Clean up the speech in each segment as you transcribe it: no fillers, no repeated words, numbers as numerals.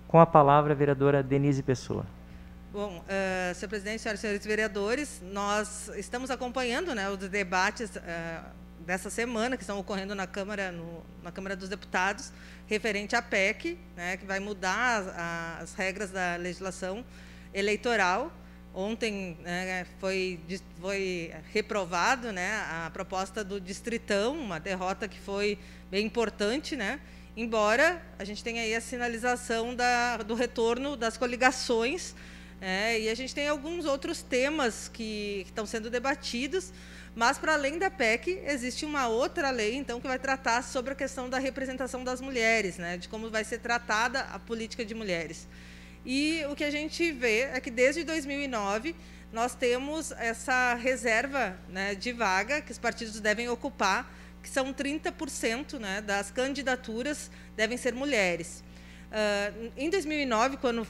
Com a palavra, a vereadora Denise Pessoa. Bom, senhor presidente, senhoras e senhores vereadores, nós estamos acompanhando, né, os debates dessa semana que estão ocorrendo na Câmara, na Câmara dos Deputados, referente à PEC, né, que vai mudar as regras da legislação eleitoral. Ontem, né, foi reprovado, né, a proposta do Distritão, uma derrota que foi bem importante, né, embora a gente tenha aí a sinalização do retorno das coligações, e a gente tem alguns outros temas que estão sendo debatidos, mas, para além da PEC, existe uma outra lei, então, que vai tratar sobre a questão da representação das mulheres, né, de como vai ser tratada a política de mulheres. E o que a gente vê é que, desde 2009, nós temos essa reserva, né, de vaga que os partidos devem ocupar, que são 30%, né, das candidaturas devem ser mulheres. Em 2009, quando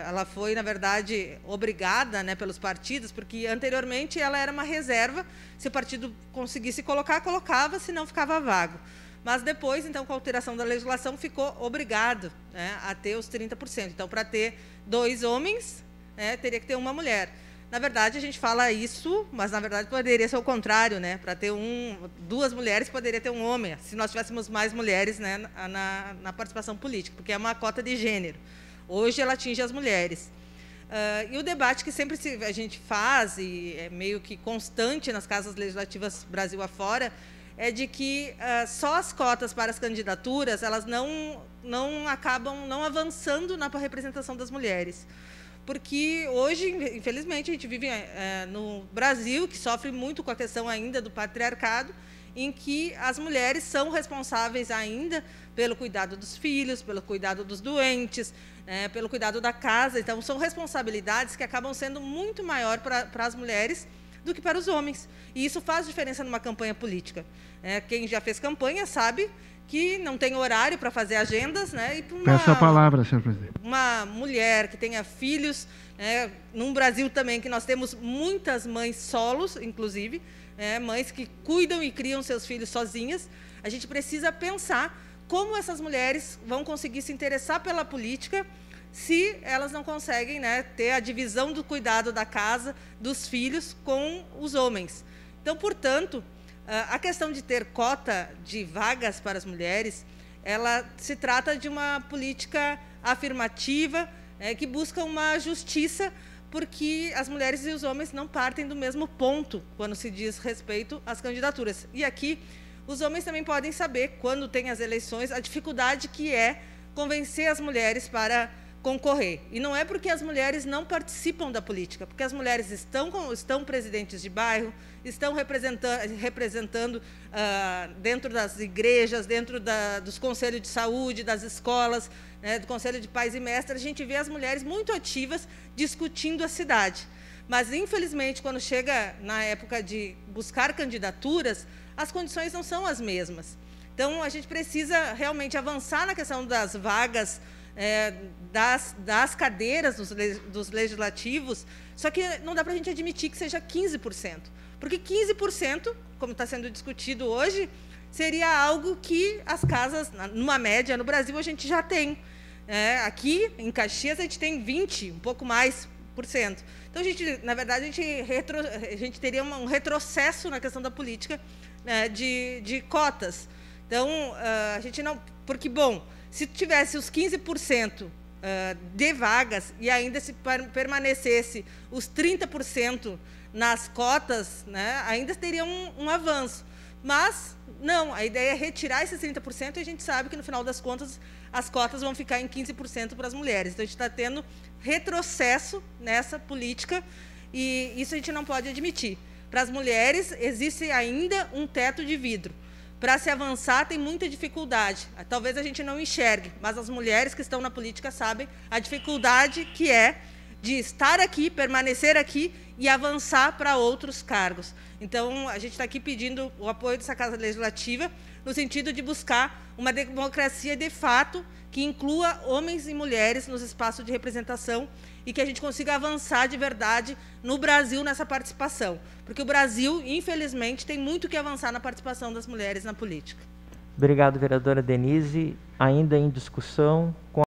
ela foi, na verdade, obrigada, né, pelos partidos, porque anteriormente ela era uma reserva, se o partido conseguisse colocar, colocava, se não ficava vago. Mas depois, então, com a alteração da legislação, ficou obrigado, né, a ter os 30%. Então, para ter 2 homens, né, teria que ter uma mulher. Na verdade, a gente fala isso, mas, na verdade, poderia ser o contrário, né? Para ter 2 mulheres, poderia ter um homem, se nós tivéssemos mais mulheres, né, na participação política, porque é uma cota de gênero. Hoje, ela atinge as mulheres. E o debate que sempre a gente faz, e é meio que constante nas casas legislativas Brasil afora, é de que só as cotas para as candidaturas, elas não acabam não avançando na representação das mulheres. Porque hoje, infelizmente, a gente vive no Brasil, que sofre muito com a questão ainda do patriarcado, em que as mulheres são responsáveis ainda pelo cuidado dos filhos, pelo cuidado dos doentes, pelo cuidado da casa. Então, são responsabilidades que acabam sendo muito maior para as mulheres do que para os homens. E isso faz diferença numa campanha política. Quem já fez campanha sabe que não tem horário para fazer agendas, né? E peço a palavra, senhor presidente. Uma mulher que tenha filhos, num Brasil também que nós temos muitas mães solos, inclusive, mães que cuidam e criam seus filhos sozinhas, a gente precisa pensar como essas mulheres vão conseguir se interessar pela política se elas não conseguem, né, ter a divisão do cuidado da casa, dos filhos, com os homens. Então, portanto, a questão de ter cota de vagas para as mulheres, ela se trata de uma política afirmativa, que busca uma justiça, porque as mulheres e os homens não partem do mesmo ponto quando se diz respeito às candidaturas. E aqui, os homens também podem saber, quando tem as eleições, a dificuldade que é convencer as mulheres para concorrer. E não é porque as mulheres não participam da política, porque as mulheres estão presidentes de bairro, estão representando dentro das igrejas, dentro dos conselhos de saúde, das escolas, né, do conselho de pais e mestres. A gente vê as mulheres muito ativas discutindo a cidade. Mas, infelizmente, quando chega na época de buscar candidaturas, as condições não são as mesmas. Então, a gente precisa realmente avançar na questão das vagas, das cadeiras dos legislativos, só que não dá para a gente admitir que seja 15%, porque 15%, como está sendo discutido hoje, seria algo que as casas, numa média, no Brasil, a gente já tem. Aqui, em Caxias, a gente tem 20%, um pouco mais, por cento. Então, na verdade, a gente teria um retrocesso na questão da política, né, de cotas. Então, a gente não... Porque, bom, se tivesse os 15% de vagas e ainda se permanecesse os 30% nas cotas, né, ainda teria um avanço. Mas, não, a ideia é retirar esses 30% e a gente sabe que, no final das contas, as cotas vão ficar em 15% para as mulheres. Então, a gente está tendo retrocesso nessa política e isso a gente não pode admitir. Para as mulheres, existe ainda um teto de vidro. Para se avançar, tem muita dificuldade. Talvez a gente não enxergue, mas as mulheres que estão na política sabem a dificuldade que é de estar aqui, permanecer aqui e avançar para outros cargos. Então, a gente está aqui pedindo o apoio dessa Casa Legislativa no sentido de buscar uma democracia de fato que inclua homens e mulheres nos espaços de representação e que a gente consiga avançar de verdade no Brasil nessa participação. Porque o Brasil, infelizmente, tem muito que avançar na participação das mulheres na política. Obrigado, vereadora Denise. Ainda em discussão, com